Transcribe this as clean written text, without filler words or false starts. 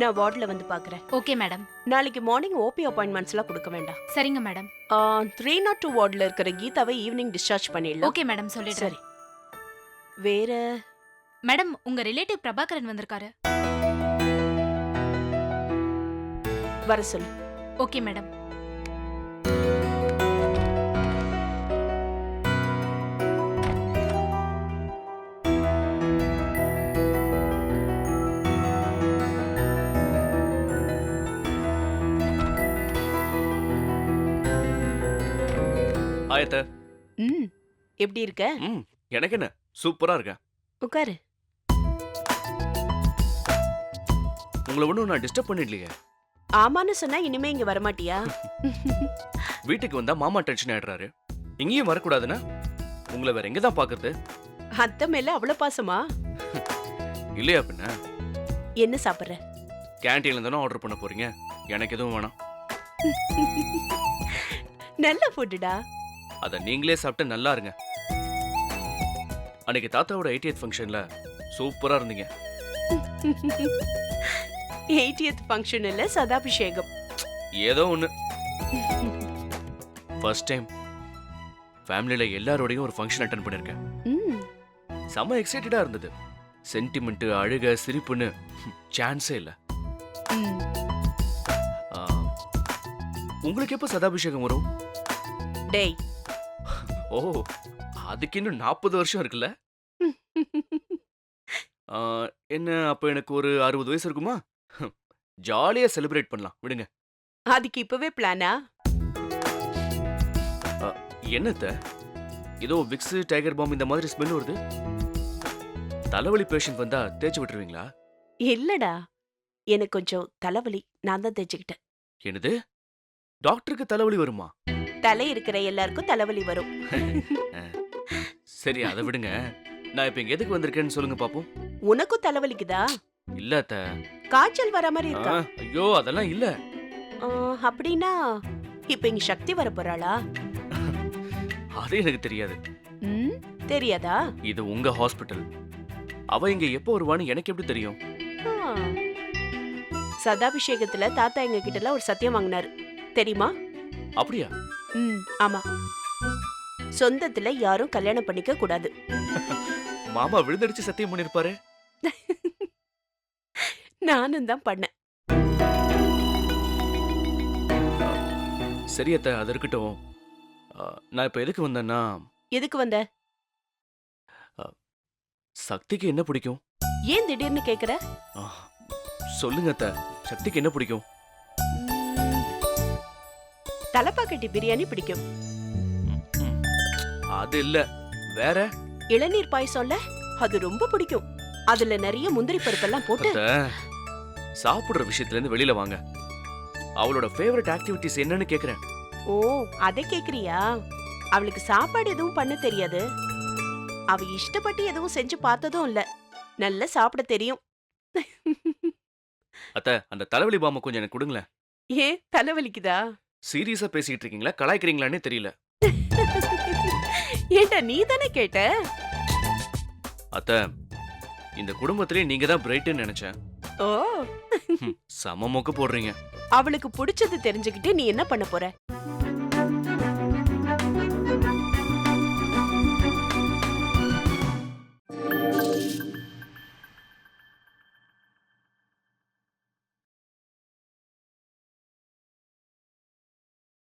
நான் வார்டுல வந்து பாக்குறேன். Okay madam. நாளைக்கு மார்னிங் ஓபி அப்பாயின்மெண்ட்ஸ்லாம் கொடுக்க வேண்டாம். சரிங்க மேடம். 302 வார்டுல இருக்கிற கீதாவை ஈவினிங் டிஸ்சார்ஜ் பண்ணிடலாம். ஓகே மேடம், சொல்லிடுறேன். சரி. வேற மேடம், உங்க ரிலேட்டிவ் பிரபாகரன் வந்திருக்காரு. வர சொல்லு. Okay madam. ஆயத்த. ம் எப்படி இருக்க? எனக்கு என்ன, சூப்பரா இருக்கேன். உட்காரு. உங்களை ஒன்றும் நான் டிஸ்டர்ப் பண்ணிடலையே. ஆமான்னு சொன்னா இனிமே இங்க வரமாட்டியா? வீட்டுக்கு வந்தா மாமா டென்ஷன் ஆயிடுறாரு. இங்கேயும் வரக்கூடாதுன்னா உங்களை வேற எங்க தான் பாக்குறது? அத்தை மேல அவ்வளவு பாசமா? இல்லையா பின்ன? என்ன சாப்பிடுற? கேன்டீன்ல தானே ஆர்டர் பண்ண போறீங்க, எனக்கு எதுவும் வேணாம். நல்ல ஃபுட்டுடா. அத நீங்களே சாப்பிட்டு நல்லா இருங்க. அன்னைக்கு தாத்தாவோட 80th ஃபங்க்ஷன்ல சூப்பரா இருந்தீங்க. 80th ஃபங்க்ஷன் இல்ல, சதாபிஷேகம். ஏதோ ஒண்ணு. ஃபர்ஸ்ட் டைம் ஃபேமிலில எல்லாரோடையும் ஒரு ஃபங்க்ஷன் அட்டெண்ட் பண்ணிருக்கேன். செம்ம எக்ஸைட்டடா இருந்தது. சென்டிமெண்ட், அழுக, சிரிப்புன்னு சான்ஸே இல்ல. உங்களுக்கு எப்ப சதாபிஷேகம் வரும்? டேய். ஓ, அதுக்கு இன்னும் 40 வருஷம் இருக்குல்ல? என்ன, அப்ப எனக்கு ஒரு 60 வயசு இருக்குமா? ஜாலியா செலிப்ரேட் பண்ணலாம் விடுங்க. அதுக்கு இப்பவே பிளானா? என்னத்த ஏதோ விக்ஸ், டைகர் பாம் இந்த மாதிரி ஸ்மெல் வருது. தலைவலி பேஷண்ட் வந்தா தேய்ச்சி விட்டுருவீங்களா? இல்லடா, எனக்கு கொஞ்சம் தலைவலி, நான் தான் தேய்ச்சிக்கிட்டேன். என்னது, டாக்டருக்கு தலைவலி வருமா? தலை இருக்கிற எல்லாருக்கும் தலைவலி வரும். சரி, அதை விடுங்க. நான் இப்ப இங்க எதுக்கு வந்திருக்கேன்னு சொல்லுங்க பாப்போம். உனக்கும் தலைவலிக்குதா? இல்ல அத்த. காய்ச்சல் வர மாதிரி இருக்கா? ஐயோ, அதெல்லாம் இல்ல. அப்படின்னா இப்ப இங்க சக்தி வர போறாளா? அது எனக்கு தெரியாது. தெரியாதா? இது உங்க ஹாஸ்பிட்டல். அவ இங்க எப்போ வருவான்னு எனக்கு எப்படி தெரியும்? சதாபிஷேகத்துல தாத்தா எங்க கிட்ட ஒரு சத்தியம் வாங்கினாரு, தெரியுமா? அப்படியா? ஆமா. சொந்தத்துல யாரும் கல்யாணம் பண்ணிக்க கூடாது. மாமா விழுந்தடிச்சு சத்தியம் பண்ணிருப்பாரு. நானும் தான் பண்ணேன். சரி அத்த, அது இருக்கட்டும். நான் இப்ப எதுக்கு வந்தேன்னா... எதுக்கு வந்த? சக்திக்கு என்ன பிடிக்கும்? ஏன் திடீர்னு கேக்குற? சொல்லுங்க அத்த, சக்திக்கு என்ன பிடிக்கும்? தலப்பாக்கட்டி பிரியாணி பிடிக்கும். அது இல்ல, வேற. இளநீர் பாயசம்ல அது ரொம்ப பிடிக்கும். அதுல நிறைய முந்திரி பருப்பெல்லாம் போட்டு. சாப்பிடுற விஷயத்துல இருந்து வெளியில வாங்க. அவளோட ஃபேவரட் ஆக்டிவிட்டிஸ் என்னன்னு கேக்குறேன். ஓ, அத கேக்குறியா? அவளுக்கு சாப்பாடு எதுவும் பண்ண தெரியாது. அவ இஷ்டப்பட்டு எதுவும் செஞ்சு பார்த்ததும் இல்ல. நல்லா சாப்பிட தெரியும். அத்த, அந்த தலைவலி பாம கொஞ்சம் எனக்கு கொடுங்களேன். ஏன் தலைவலிக்குதா? சீரியஸா பேசிட்டு இருக்கீங்களா, கலாய்க்கிறீங்களானே தெரியல. ஏண்டா, நீ தானே கேட்ட? அத்த, இந்த குடும்பத்திலே நீங்க தான் பிரைட்னு நினைச்சேன். ஓ, சம மொக்க போடுறீங்க. அவளுக்கு பிடிச்சது தெரிஞ்சுக்கிட்டு நீ என்ன பண்ண போற?